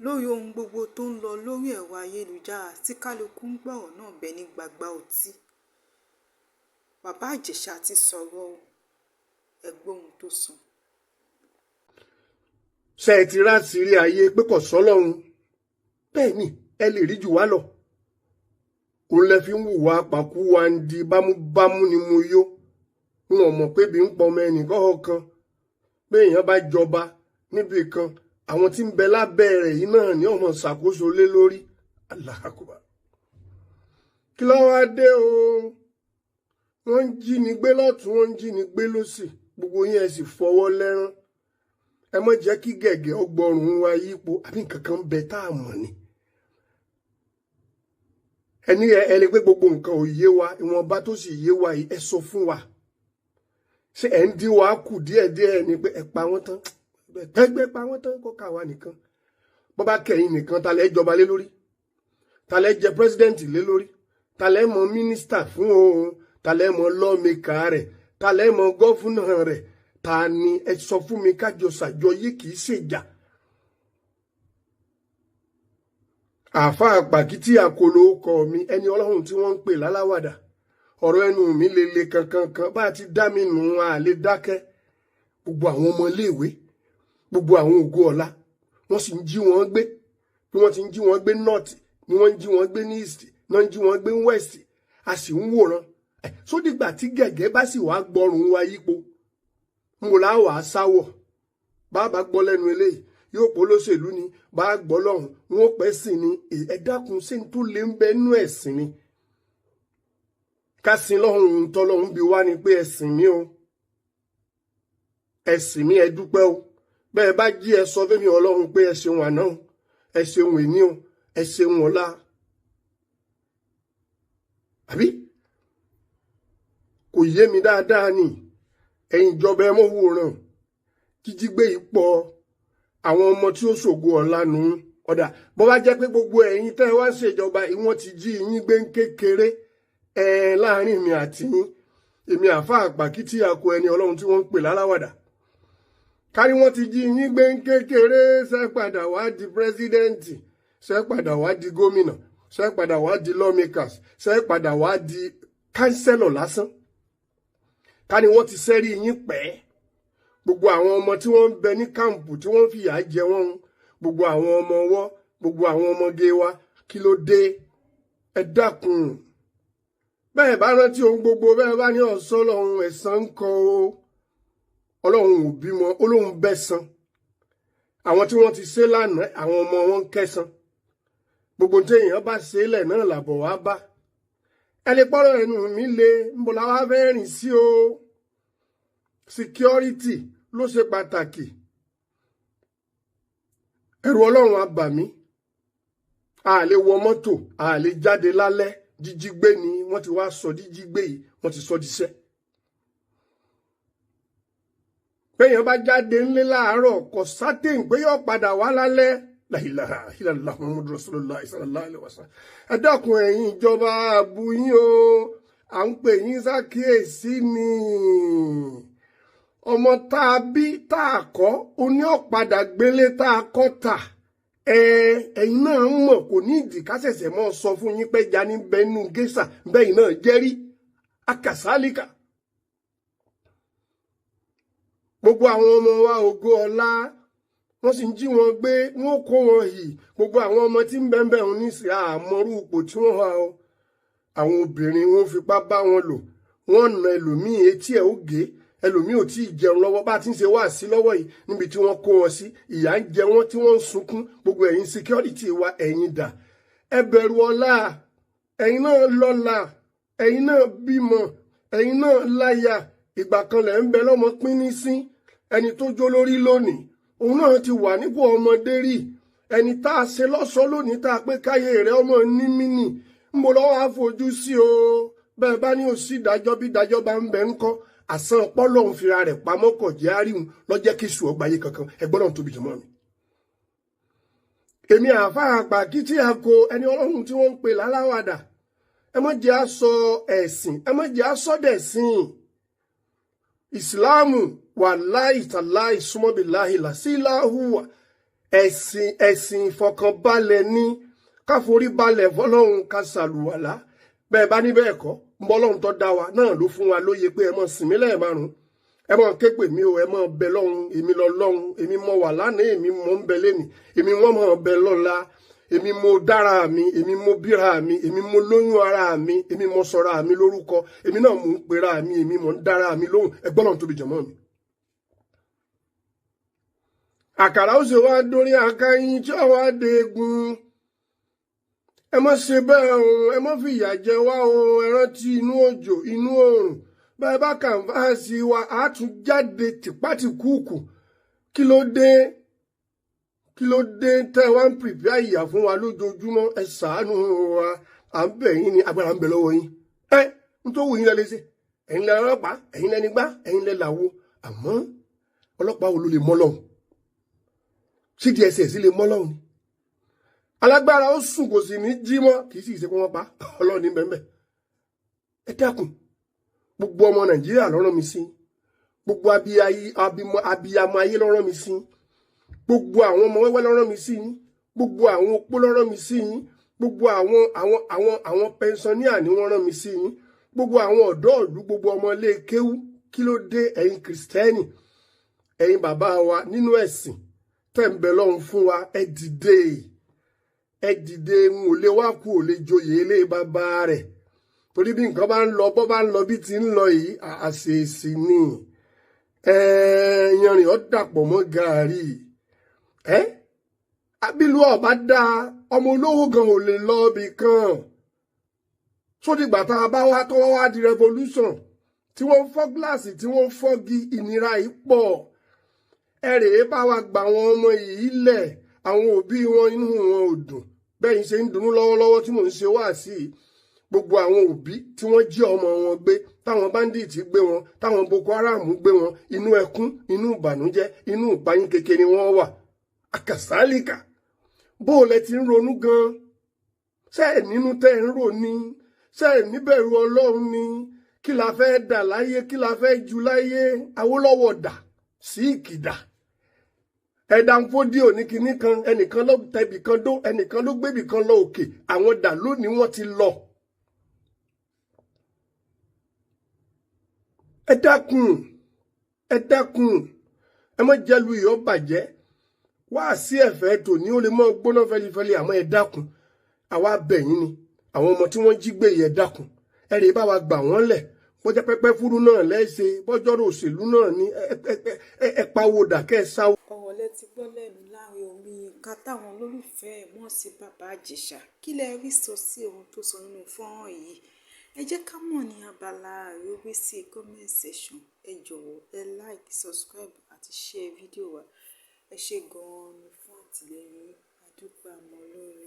lórí ohun gbogbo tó ń lọ lórí ẹ̀rọ ayélujára tí kálukú ń gbọ́rọ̀ náà bẹ ní gbagba ọtí. Bàbá Ìjẹ̀ṣà ti sọ̀rọ̀ o, ẹ gbọ́ ohun tó sọ. ṣé ẹ ti ráṣìírí ayé pé kò sọ́lọ́run? bẹ́ẹ̀ ni ẹ lè rí jù wá lọ. òun lẹ fi ń hùwà pàkú wa ń di bámúbámú ni mo yó. wọn mọ̀ pé bí ń pọmọ ẹnìkan kan pé èèyàn bá jọba níbi kan àwọn tí ń bẹ lábẹ́ rẹ̀ yìí náà ní ọmọ ṣàkóso lé lórí. Allahu Akbar. kí ló wá dé o? wọ́n ń jí ni gbé lọ́tún wọ́n ń jí ni gbé lósì, gbogbo yín ẹ sì fọwọ́ lẹ́rán. ẹ má jẹ́ kí gẹ̀gẹ́ ọgbọ̀rún wa yípo àbí nǹkan kan bẹ tá a mọ̀ ni. ẹni ẹ lè pé gbogbo nǹkan ò yé wa, ìwọ̀nba tó sì yé wa yìí ẹ sọ fún wa. ṣé ẹ ń dín wa kù díẹ̀díẹ̀ ni pé ẹ pa wọ́n tán? ẹgbẹ́ pa wọ́n tán kó ká wa nìkan. bó bá kẹ̀yìn nìkan ta lẹ́ jọba lé lórí, ta lẹ́ jẹ pírẹsidẹ́ǹtì lé lórí, ta lẹ́ mọ mínísítà fún òun, ta lẹ́ mọ lọ́ọ̀mẹ́kà rẹ̀, ta lẹ́ mọ gọ́fúnà rẹ̀. ta ni ẹ sọ fún mi kájọ ṣàjọ yìí kì í ṣèjà. àáfàá pàkìtì àkọlò kọ mi, ẹni ọlọ́run tí wọ́n ń pè láláwàdà. ọ̀rọ̀ ẹnu mi lele kankan bá ti dá mi nù á lè dákẹ́. gbogbo àwọn ọmọ iléèwé, gbogbo àwọn ògo ọ̀la wọ́n sì ń jí wọn gbé bí wọ́n ti ń jí wọn gbé north ni wọ́n ń jí wọn gbé ní east náà ń jí wọn gbé west. a sì ń wòran. sódìgbà tí gẹ̀gẹ́ bá sì wá gbọ́rùn wa yípo mo láwà á sáwọ̀. bàbá gbọ́ lẹ́nu eléyìí yóò pọ̀ lóṣèlú ni, bá gbọ́ lọ́hùn wọn pẹ́ sí ni. ẹ dákun sí ní tó lè ń bẹ nú ẹ̀sìn ni. ká sin lọ́hùn tọ́lọ́hùn bí wá ni pé ẹ̀sìn mi o, ẹ̀sìn mi ẹ dúpẹ́ o. bẹ́ẹ̀ bá jí ẹ sọ fẹ́mi ọlọ́run pé ẹ ṣeun àná o, ẹ ṣeun èní o, ẹ ṣeun ọ̀la. àbí kò yé mi dáadáa ni. ẹ̀yin ìjọba ẹ mọ́ wòran jíjígbé yìí pọ̀. àwọn ọmọ tí ó ṣògo ọ̀la nù ọ̀dà bó bá jẹ́ pé gbogbo ẹ̀yin tẹ́ ẹ wá ń ṣèjọba ìwọ̀n ti jí yín gbé ń kékeré láàrin mi àti yín. èmi àáfàá pàkìtì àkọ ẹni ọlọ́run tí wọ́n ń pè láláwàdà. kárí wọ́n ti jí yín gbé ń kékeré, ṣe padà wá di pírẹsidẹ́ǹtì, ṣe padà wá di gómìnà, ṣe padà wá di lawmakers, ṣe padà wá di kánsẹ́lọ̀ lásán. kárí wọ́n ti sẹ́rí yín pẹ́. gbogbo àwọn ọmọ tí wọ́n ń bẹ ní káàmpù tí wọ́n fìyà jẹ wọ́n, gbogbo àwọn ọmọ ọwọ́, gbogbo àwọn ọmọge wa, kí ló dé? ẹ dákun. bẹ́ẹ̀ bá rántí ohun gbogbo, bẹ́ẹ̀ bá ní ọ̀sán ọlọ́run ẹ̀san ń kọ o. ọlọ́run ò bímọ, olóhun bẹ́san. àwọn tí wọ́n ti ṣe lánàá àwọn ọmọ wọn ń kẹ́san. gbogbo tí èèyàn bá ṣe lẹ̀ náà làbọ̀ wá bá. ẹni pọ́rọ̀ ẹnu mi le ń bọ̀ láwá fẹ́ rìn sí o. security ló ṣe pàtàkì. ẹ̀rù ọlọ́run á bà mí. a lè wọ mọ́tò, a lè jáde lálẹ́. jíjígbé ni wọ́n ti wá sọ jíjígbé yìí, wọ́n ti sọ díṣẹ́. péyàn bá jáde ńlé láàárọ̀ kò sátẹ̀ǹ pé yóò padà wá lálẹ́. La ilaha illallah Muhammadu Rasulullah sallallahu alaihi wasallam. ẹ dákun ẹ̀yin ìjọba àbú yín o, à ń pè yín sákìyèsí ni. ọmọ tá a bí tá a kọ́ oní ọ̀padà gbélé tá a kọ́ tà. ẹ̀yin náà ń mọ̀, kò ní ìdí ká ṣẹ̀ṣẹ̀ mọ́ sọ fún yín pé jani bẹnu gẹ́sà bẹ́yìn náà jẹ́rí akàsálíkà. gbogbo àwọn ọmọ wa ògo ọlá wọ́n sì ń jí wọn gbé, wọ́n kó wọn yìí. gbogbo àwọn ọmọ tí ń bẹ́ẹ̀ ń ní sí àmọ́rú ipò tí wọ́n wà o. àwọn obìnrin wọn fipá bá wọn lò, wọ́n na ẹlòmíì etí ẹ̀ ó gé, ẹlòmíì ò tí ì jẹun lọ́wọ́ bá ti ń ṣe wá sí lọ́wọ́ yìí níbi tí wọ́n kó wọn sí. ìyà ń jẹ wọ́n tí wọ́n ń sunkún. gbogbo ẹ̀yin security wa, ẹ̀yin dà? ẹ bẹ̀rù ọlá. ẹ̀yin náà lọ́lá, ẹ̀yin náà bímọ, ẹ̀yin náà láyà. ìgbà kan lẹ̀ ń bẹ lọ́mọ pín ní sí. ẹni tó jó lórí lónìí òun náà ti wà nípò ọmọdé rí. ẹni tá a ṣe lọ́ṣọ́ lónìí tá a pé káyé rẹ̀ ọmọ ní mínì ń bọ̀ lọ́wọ́ àfojú sí o. bẹ́ẹ̀ bá ní òsì ìdájọ́ bí ìdájọ́ bá ń bẹ ń kọ́. àsan ọpọlọ́hún fira rẹ̀ pamọ́ kọ̀ jẹ́ àríhùn lọ́jẹ́ kí sùn ọgbà yé kankan. ẹgbọ́n náà tóbi jùmọ́ mi. èmi àáfàá pàkìtì àkọ ẹni ọlọ́run tí wọ́n ń pè láláwàdà. ẹ má jẹ́ àsọ ẹ̀sìn, ẹ má jẹ́ àsọdẹ̀sìn. ìsìláàmù wàláì tàláì súnmọ́bìláì làsíláhùwà ẹ̀sìn ìfọkànbalẹ̀ ní ká forí balẹ̀ fọ́lọ́run ká ṣàlùwàlá bẹ́ẹ̀ bá ní bẹ́ẹ̀ kọ́ mbọ́lọ́run tó dá wa náà ló fún wa lóye pé ẹ mọ̀ sìn mí lẹ́ẹ̀márùn ẹ mọ̀ ké pè mí o ẹ mọ̀ bẹ lọ́run èmi lọ lọ́run èmi mọ̀ wà lánàá èmi mọ̀ ń bẹ lẹ́nì èmi wọ́n mọ̀ bẹ lọ́la èmi mo dára mi èmi mo bíra mi èmi mo lóyún ara mi èmi mo sọra mi lórúkọ èmi náà mò ń pera mi èmi mò ń dára mi lóhùn ẹgbọ́n náà tóbi jọmọ́ mi. àkàrà ó sì wá dórí akáyín tí ó wá dégun ẹ má ṣe bẹ́ẹ̀ o ẹ má fi ìyà jẹ wá o ẹ rántí inú òjò inú oòrùn bẹ́ẹ̀ bá kàǹfààsì wa á tún jáde tìpátìkúùkù kí ló dé tẹ́ wá ń pìpìá ìyà fún wa lójoojúmọ́ ẹ ṣàánú wa à ń bẹ̀ yín ní agbára ń bẹ lọ́wọ́ yín ẹ ń tó wù yín lẹ́lẹ́ sí ẹ̀yin lẹ́ ọlọ́pàá ẹ̀yin lẹ́ni gbá ẹ̀yin lẹ́ làwo àmọ́ ọlọ́pàá wo ló lè mọ́ lọ́hùn sí DSS lè mọ́ lọ́hùn ni alágbára ó sùn kò sì ní jí mọ́ kì í sì ṣe pé wọ́n pa ọlọ́run ní bẹ́ẹ̀ ẹ dákun gbogbo ọmọ Nàìjíríà ló rán mi sí gbogbo abiyamọ ayé ló rán mi sí gbogbo àwọn ọmọ wẹ́wẹ́ ló rán mi sí gbogbo àwọn opó ló rán mi sí gbogbo àwọn pẹnsọníà ni wọ́n rán mi sí gbogbo àwọn ọ̀dọ́ ìlú gbogbo ọmọ ilé kéwú kí ló dé ẹ̀yin Kristẹni ẹ̀yin bàbá wa nínú ẹ̀sìn tẹ́ ń bẹ lọ́hùn fún wa ẹ dìde ń ò lè wá kú ò lè joyè ilé bàbá rẹ̀ torí bí nǹkan bá ń lọ bọ́ bá ń lọ bí ti ń lọ yìí àṣeèṣì ni yanrìn ọ́ dàpọ̀ mọ́ gàárì abilu ọba dá ọmọ olówó gan ò lè lọ ibì kan sódìgbà tá a bá wá tọ́wọ́ wá di revolution tí wọ́n fọ́ gíláàsì tí wọ́n fọ́gi ìnira yìí pọ̀ rèé bá wa gba àwọn ọmọ yìí lẹ̀ àwọn òbí wọn inú wọn ò dùn bẹ́ẹ̀ ṣe ń dunnú lọ́wọ́lọ́wọ́ tí mò ń ṣe wá sí i gbogbo àwọn òbí tí wọ́n jí ọmọ wọn gbé táwọn báńdíìtì gbé wọn táwọn Boko Haram gbé wọn inú ẹkún inú ìbànújẹ́ inú ìpayín kékeré wọn wà àkàsálìkà bó o lẹ ti ń ronú gan ṣé ẹ nínú tẹ́ ẹ ń rò ní ṣé ẹ níbẹ̀rù Ọlọ́run ni kí la fẹ́ dà láyé kí la fẹ́ jù láyé Awólọ́wọ̀ dà sí ìkìdà ẹ̀dà ń fódíò ní kinní kan ẹnìkan ló tẹbì kan dó ẹnìkan ló gbébì kan lọ òkè àwọn dà lónìí wọ́n ti lọ. ẹ dákun ẹ má jẹ́ lu ìyọ́ bàjẹ́ wá sí ẹ̀fẹ́ tòní ó lè mọ́ gbóná fẹ́lifẹ́li àmọ́ ẹ dákun àwa bẹ̀yìn ni àwọn ọmọ tí wọ́n jí gbé yẹ dákun ẹ rèé bá wa gbà wọ́n lẹ̀ bọ́jà pẹ́pẹ́ fúru náà lẹ́sẹ̀ bọ́jọ́rò òṣèlú náà ní ẹ pawódà kẹ́ ẹ sáwọ́. ọ̀rọ̀ lẹ ti gbọ́ lẹ́nu láàrin omi ká táwọn olólùfẹ́ ẹ̀ mọ̀ sí bàbá Ìjẹ̀ṣà kí lẹ rí sọ sí ohun tó sọ nínú fọ́nrán yìí ẹ jẹ́ ká mọ̀ ní abala àríwí sí comment section ẹ jọ̀wọ́ ẹ like subscribe àti share fídíò wa ẹ ṣé gan-an ni fún àtìlẹ́yìn adúpẹ́ àmọ́ lórí.